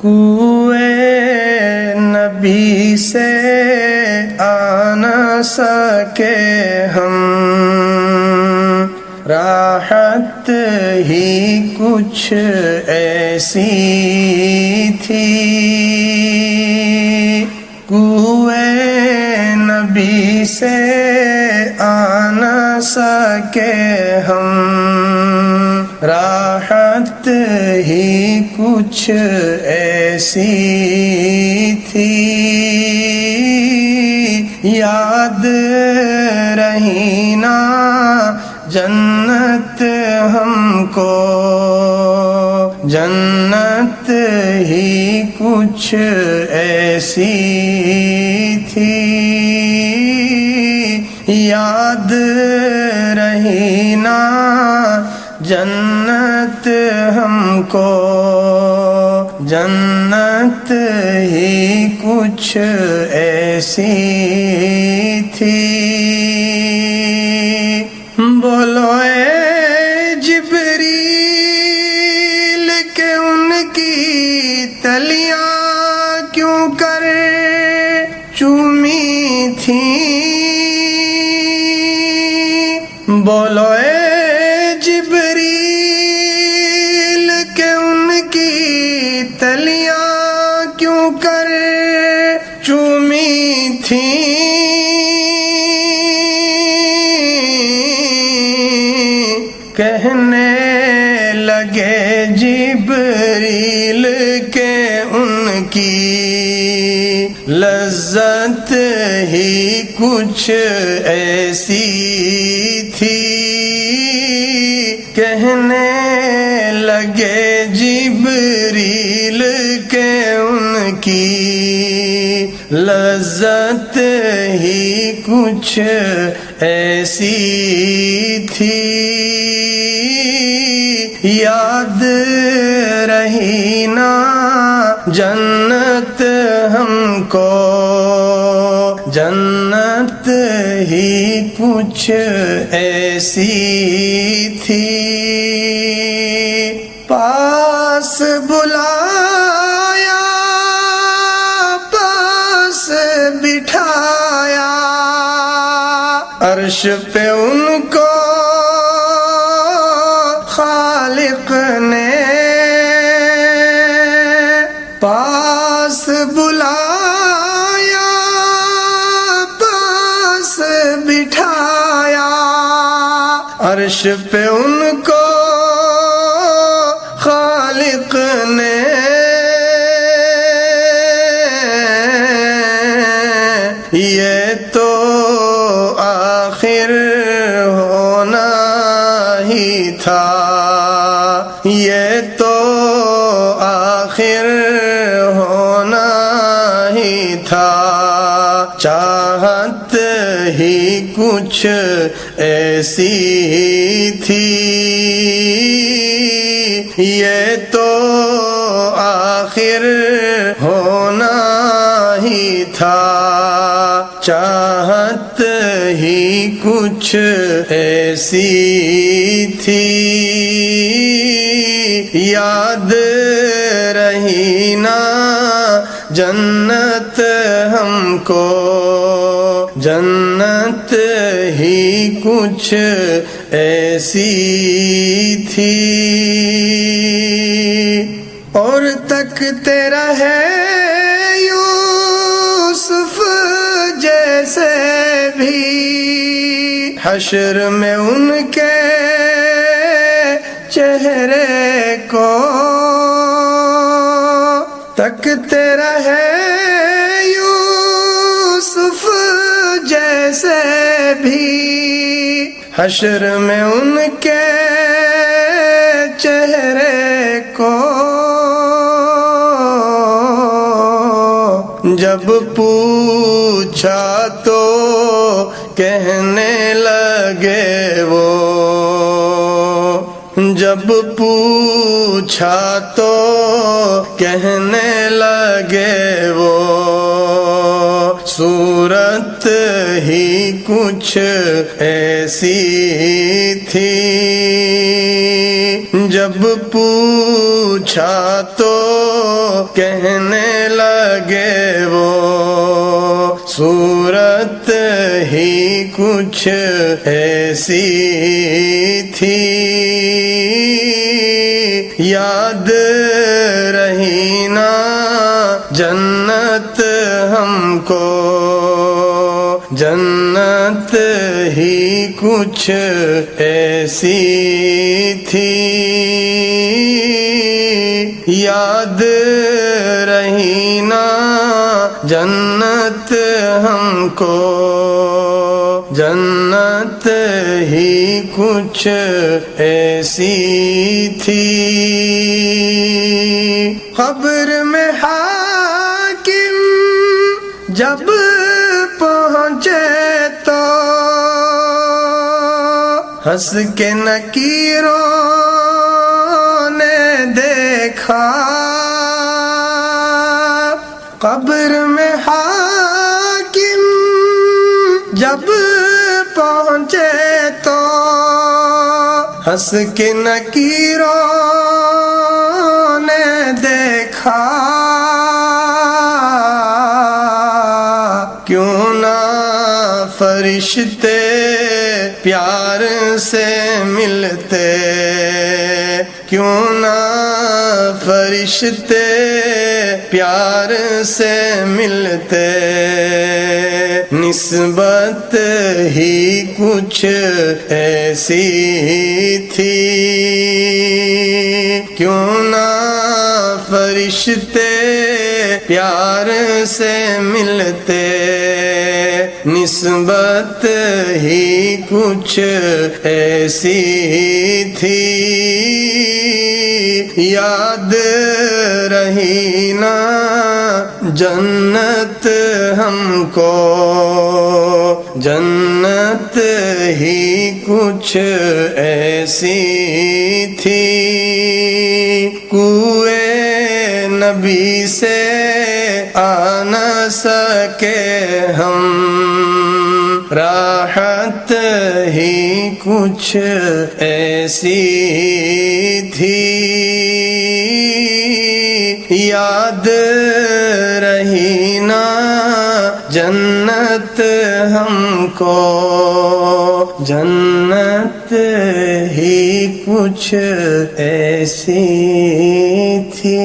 کوئے نبی سے آ نہ سکے ہم، راحت ہی کچھ ایسی تھی۔ کوئے نبی سے آ نہ سکے ہم، راحت ہی کچھ ایسی تھی۔ یاد رہی نا جنت ہم کو، جنت ہی کچھ ایسی تھی۔ یاد رہی نا جنت ہم کو، جنت ہی کچھ ایسی تھی۔ بولو اے جبریل کہ ان کی تلیاں کیوں کر چومی تھیں؟ بولو اے جبریل کہ ان کی تلیاں کیوں کر چومی تھیں؟ کہنے لگے جبریل کہ ان کی لذت ہی کچھ ایسی تھی۔ کہنے لگے جبریل کہ ان کی لذت ہی کچھ ایسی تھی۔ یاد رہی نا جنت ہم کو، جنت ہی کچھ ایسی تھی۔ پاس بلایا، پاس بٹھایا، عرش پہ ان کو خالق نے پاس بلایا، پاس بٹھایا، عرش پہ ان کو خالق نے یہ تو آخر ہونا ہی تھا، یہ تو آخر ہونا ہی تھا۔ چاہت ہی کچھ ایسی تھی، یہ تو آخر ہونا ہی تھا۔ چاہت ہی کچھ ایسی تھی۔ یاد رہی نا جنت ہم کو، جنت ہی کچھ ایسی تھی۔ اور تکتے رہے یوسف جیسے بھی حشر میں ان کے چہرے کو، تکتے رہے یوسف جیسے بھی حشر میں ان کے چہرے کو۔ جب پوچھا تو کہنے لگے وہ، جب پوچھا تو کہنے لگے وہ، صورت ہی کچھ ایسی تھی۔ جب پوچھا تو کہنے لگے وہ صورت ہی کچھ ایسی تھی یاد رہی نا جنت ہم کو جنت ہی کچھ ایسی تھی یاد رہی نا جنت ہم کو جنت ہی کچھ ایسی تھی قبر میں حاکم جب پہنچے تو ہنس کے نکیروں نے دیکھا قبر میں حاکم جب پہنچے تو ہنس کے نکیروں نے دیکھا کیوں نہ فرشتے پیار سے ملتے کیوں نہ فرشتے پیار سے ملتے نسبت ہی کچھ ایسی تھی کیوں نہ فرشتے پیار سے ملتے نسبت ہی کچھ ایسی تھی یاد رہی نا جنت ہم کو جنت ہی کچھ ایسی تھی کوئے نبی سے آ نہ سکے ہم راحت ہی کچھ ایسی تھی یاد رہی نا جنت ہم کو جنت ہی کچھ ایسی تھی